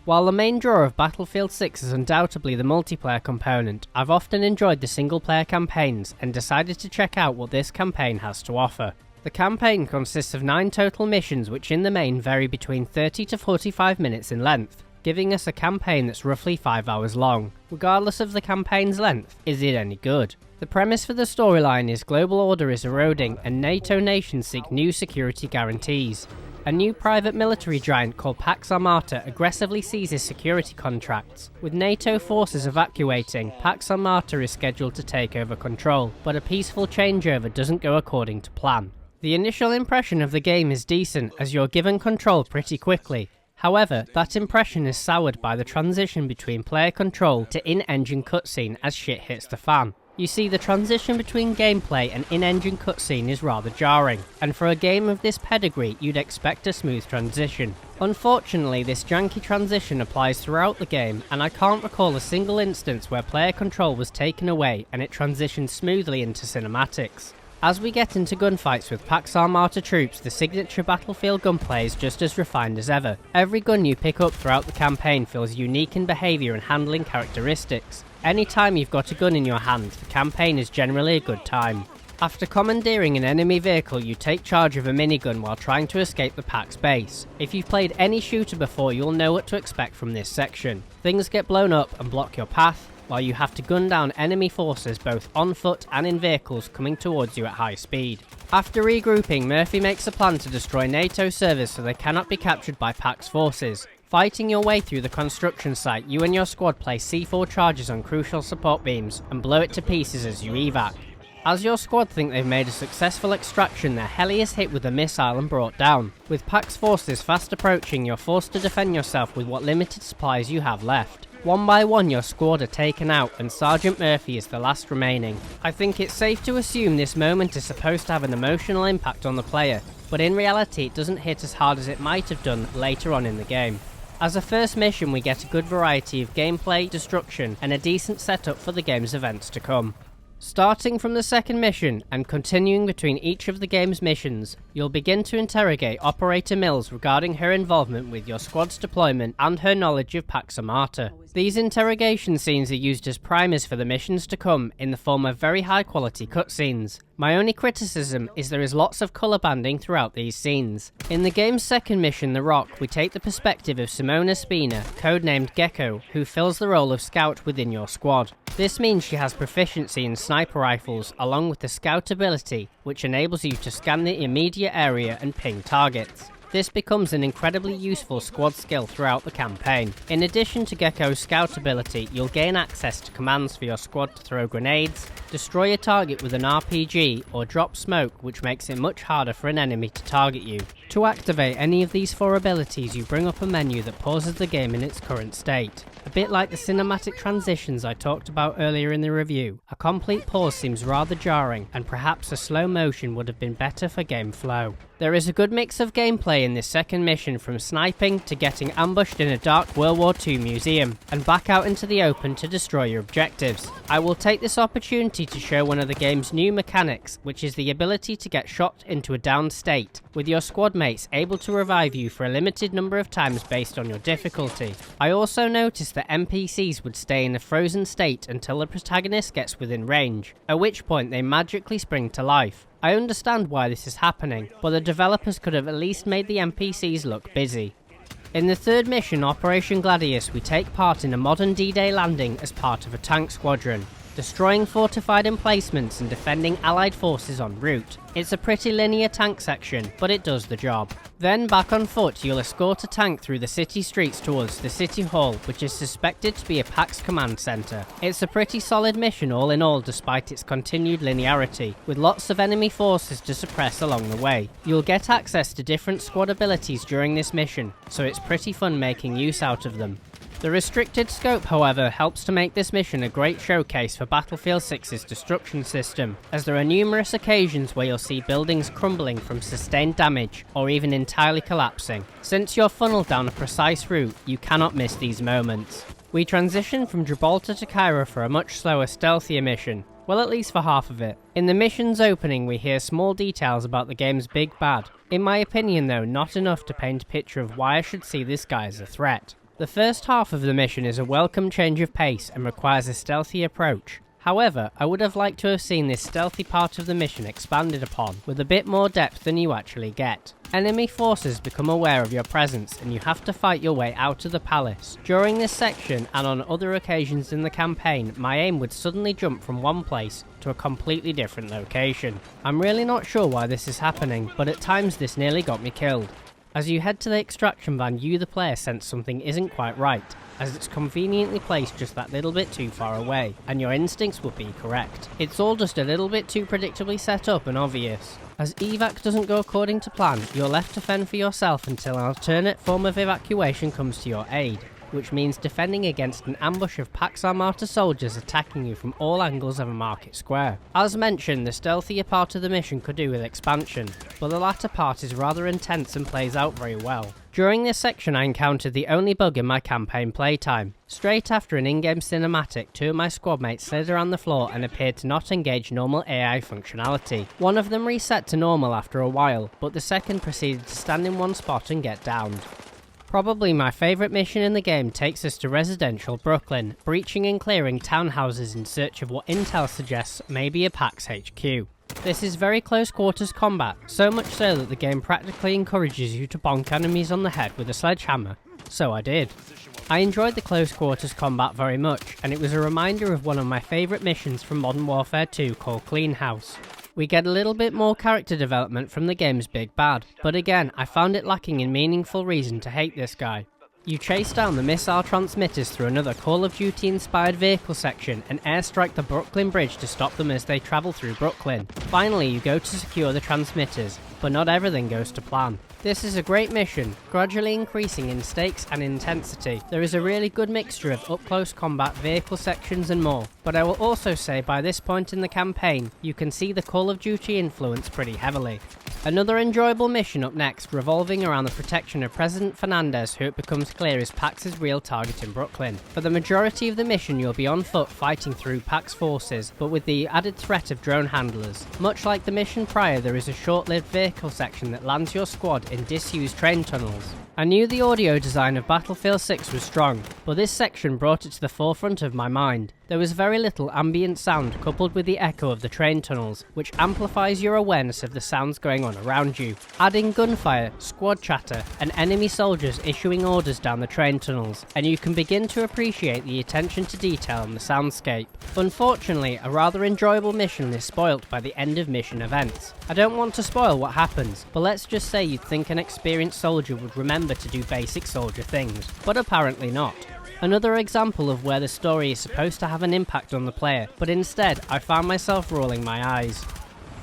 While the main draw of Battlefield 6 is undoubtedly the multiplayer component, I've often enjoyed the single player campaigns and decided to check out what this campaign has to offer. The campaign consists of 9 total missions which in the main vary between 30 to 45 minutes in length, giving us a campaign that's roughly 5 hours long. Regardless of the campaign's length, is it any good? The premise for the storyline is global order is eroding and NATO nations seek new security guarantees. A new private military giant called Pax Armata aggressively seizes security contracts. With NATO forces evacuating, Pax Armata is scheduled to take over control, but a peaceful changeover doesn't go according to plan. The initial impression of the game is decent as you're given control pretty quickly. However, that impression is soured by the transition between player control to in-engine cutscene as shit hits the fan. You see, the transition between gameplay and in-engine cutscene is rather jarring, and for a game of this pedigree you'd expect a smooth transition. Unfortunately, this janky transition applies throughout the game, and I can't recall a single instance where player control was taken away and it transitioned smoothly into cinematics. As we get into gunfights with Pax Armata troops, the signature Battlefield gunplay is just as refined as ever. Every gun you pick up throughout the campaign feels unique in behaviour and handling characteristics. Anytime you've got a gun in your hand, the campaign is generally a good time. After commandeering an enemy vehicle, you take charge of a minigun while trying to escape the Pax base. If you've played any shooter before, you'll know what to expect from this section. Things get blown up and block your path, while you have to gun down enemy forces both on foot and in vehicles coming towards you at high speed. After regrouping, Murphy makes a plan to destroy NATO servers so they cannot be captured by Pax forces. Fighting your way through the construction site, you and your squad place C4 charges on crucial support beams and blow it to pieces as you evac. As your squad think they've made a successful extraction, their heli is hit with a missile and brought down. With Pax forces fast approaching, you're forced to defend yourself with what limited supplies you have left. One by one your squad are taken out and Sergeant Murphy is the last remaining. I think it's safe to assume this moment is supposed to have an emotional impact on the player, but in reality it doesn't hit as hard as it might have done later on in the game. As a first mission we get a good variety of gameplay, destruction and a decent setup for the game's events to come. Starting from the second mission and continuing between each of the game's missions, you'll begin to interrogate Operator Mills regarding her involvement with your squad's deployment and her knowledge of Pax Armata. These interrogation scenes are used as primers for the missions to come in the form of very high quality cutscenes. My only criticism is there is lots of colour banding throughout these scenes. In the game's second mission, The Rock, we take the perspective of Simona Spina, codenamed Gecko, who fills the role of scout within your squad. This means she has proficiency in sniper rifles along with the scout ability, which enables you to scan the immediate area and ping targets. This becomes an incredibly useful squad skill throughout the campaign. In addition to Gecko's scout ability, you'll gain access to commands for your squad to throw grenades, destroy a target with an RPG, or drop smoke, which makes it much harder for an enemy to target you. To activate any of these 4 abilities, you bring up a menu that pauses the game in its current state. A bit like the cinematic transitions I talked about earlier in the review, a complete pause seems rather jarring, and perhaps a slow motion would have been better for game flow. There is a good mix of gameplay in this second mission, from sniping to getting ambushed in a dark World War II museum, and back out into the open to destroy your objectives. I will take this opportunity to show one of the game's new mechanics, which is the ability to get shot into a downed state, with your squad mates able to revive you for a limited number of times based on your difficulty. I also noticed that NPCs would stay in a frozen state until the protagonist gets within range, at which point they magically spring to life. I understand why this is happening, but the developers could have at least made the NPCs look busy. In the third mission, Operation Gladius, we take part in a modern D-Day landing as part of a tank squadron, destroying fortified emplacements and defending allied forces en route. It's a pretty linear tank section, but it does the job. Then back on foot, you'll escort a tank through the city streets towards the city hall, which is suspected to be a Pax command center. It's a pretty solid mission all in all, despite its continued linearity, with lots of enemy forces to suppress along the way. You'll get access to different squad abilities during this mission, so it's pretty fun making use out of them. The restricted scope, however, helps to make this mission a great showcase for Battlefield 6's destruction system, as there are numerous occasions where you'll see buildings crumbling from sustained damage, or even entirely collapsing. Since you're funneled down a precise route, you cannot miss these moments. We transition from Gibraltar to Cairo for a much slower, stealthier mission. Well, at least for half of it. In the mission's opening, we hear small details about the game's big bad. In my opinion though, not enough to paint a picture of why I should see this guy as a threat. The first half of the mission is a welcome change of pace and requires a stealthy approach. However, I would have liked to have seen this stealthy part of the mission expanded upon with a bit more depth than you actually get. Enemy forces become aware of your presence and you have to fight your way out of the palace. During this section and on other occasions in the campaign, my aim would suddenly jump from one place to a completely different location. I'm really not sure why this is happening, but at times this nearly got me killed. As you head to the extraction van, you the player sense something isn't quite right, as it's conveniently placed just that little bit too far away, and your instincts would be correct. It's all just a little bit too predictably set up and obvious. As evac doesn't go according to plan, you're left to fend for yourself until an alternate form of evacuation comes to your aid, which means defending against an ambush of Pax Armata soldiers attacking you from all angles of a market square. As mentioned, the stealthier part of the mission could do with expansion, but the latter part is rather intense and plays out very well. During this section I encountered the only bug in my campaign playtime. Straight after an in-game cinematic, two of my squad mates slid around the floor and appeared to not engage normal AI functionality. One of them reset to normal after a while, but the second proceeded to stand in one spot and get downed. Probably my favourite mission in the game takes us to residential Brooklyn, breaching and clearing townhouses in search of what intel suggests may be a PAX HQ. This is very close quarters combat, so much so that the game practically encourages you to bonk enemies on the head with a sledgehammer. So I did. I enjoyed the close quarters combat very much, and it was a reminder of one of my favourite missions from Modern Warfare 2 called Clean House. We get a little bit more character development from the game's big bad, but again, I found it lacking in meaningful reason to hate this guy. You chase down the missile transmitters through another Call of Duty inspired vehicle section and airstrike the Brooklyn Bridge to stop them as they travel through Brooklyn. Finally, you go to secure the transmitters, but not everything goes to plan. This is a great mission, gradually increasing in stakes and intensity. There is a really good mixture of up-close combat, vehicle sections and more, but I will also say by this point in the campaign, you can see the Call of Duty influence pretty heavily. Another enjoyable mission up next, revolving around the protection of President Fernandez, who it becomes clear is Pax's real target in Brooklyn. For the majority of the mission you'll be on foot fighting through Pax forces, but with the added threat of drone handlers. Much like the mission prior, there is a short-lived vehicle section that lands your squad in disused train tunnels. I knew the audio design of Battlefield 6 was strong, but this section brought it to the forefront of my mind. There was very little ambient sound coupled with the echo of the train tunnels, which amplifies your awareness of the sounds going on around you. Adding gunfire, squad chatter, and enemy soldiers issuing orders down the train tunnels, and you can begin to appreciate the attention to detail in the soundscape. Unfortunately, a rather enjoyable mission is spoilt by the end of mission events. I don't want to spoil what happens, but let's just say you'd think an experienced soldier would remember to do basic soldier things, but apparently not. Another example of where the story is supposed to have an impact on the player, but instead I found myself rolling my eyes.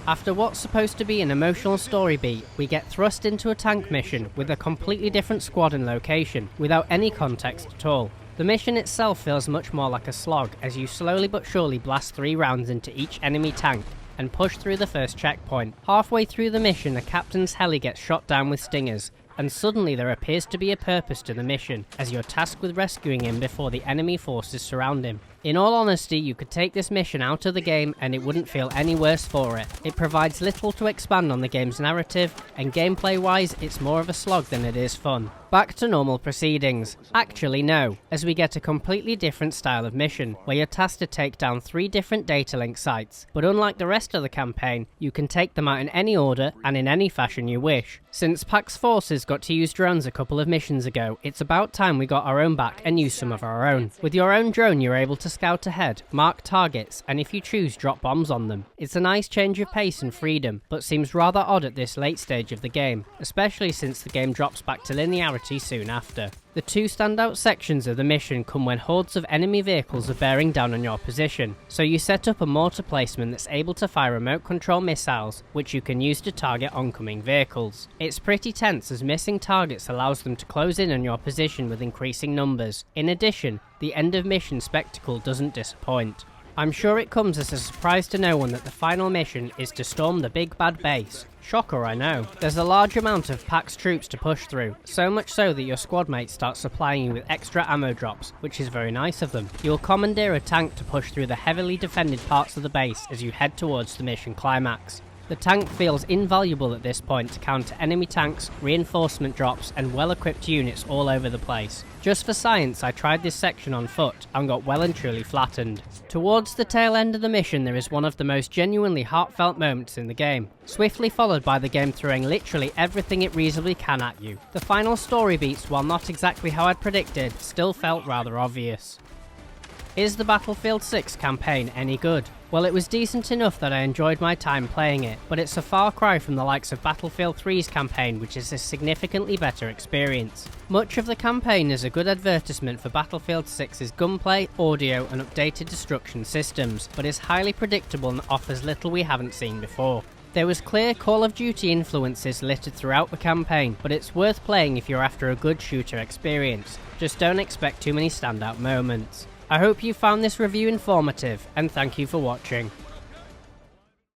After what's supposed to be an emotional story beat, we get thrust into a tank mission with a completely different squad and location, without any context at all. The mission itself feels much more like a slog, as you slowly but surely blast 3 rounds into each enemy tank, and push through the first checkpoint. Halfway through the mission, a captain's heli gets shot down with stingers, and suddenly there appears to be a purpose to the mission, as you're tasked with rescuing him before the enemy forces surround him. In all honesty, you could take this mission out of the game and it wouldn't feel any worse for it. It provides little to expand on the game's narrative, and gameplay wise it's more of a slog than it is fun. Back to normal proceedings. Actually no, as we get a completely different style of mission, where you're tasked to take down 3 different data link sites, but unlike the rest of the campaign, you can take them out in any order and in any fashion you wish. Since Pax Forces got to use drones a couple of missions ago, it's about time we got our own back and used some of our own. With your own drone you're able to scout ahead, mark targets, and if you choose, drop bombs on them. It's a nice change of pace and freedom, but seems rather odd at this late stage of the game, especially since the game drops back to linearity soon after. The 2 standout sections of the mission come when hordes of enemy vehicles are bearing down on your position, so you set up a mortar placement that's able to fire remote control missiles, which you can use to target oncoming vehicles. It's pretty tense, as missing targets allows them to close in on your position with increasing numbers. In addition, the end of mission spectacle doesn't disappoint. I'm sure it comes as a surprise to no one that the final mission is to storm the big bad base. Shocker, I know. There's a large amount of Pax troops to push through, so much so that your squad mates start supplying you with extra ammo drops, which is very nice of them. You'll commandeer a tank to push through the heavily defended parts of the base as you head towards the mission climax. The tank feels invaluable at this point to counter enemy tanks, reinforcement drops, and well-equipped units all over the place. Just for science, I tried this section on foot and got well and truly flattened. Towards the tail end of the mission, there is one of the most genuinely heartfelt moments in the game, swiftly followed by the game throwing literally everything it reasonably can at you. The final story beats, while not exactly how I'd predicted, still felt rather obvious. Is the Battlefield 6 campaign any good? Well, it was decent enough that I enjoyed my time playing it, but it's a far cry from the likes of Battlefield 3's campaign, which is a significantly better experience. Much of the campaign is a good advertisement for Battlefield 6's gunplay, audio, and updated destruction systems, but is highly predictable and offers little we haven't seen before. There was clear Call of Duty influences littered throughout the campaign, but it's worth playing if you're after a good shooter experience. Just don't expect too many standout moments. I hope you found this review informative, and thank you for watching.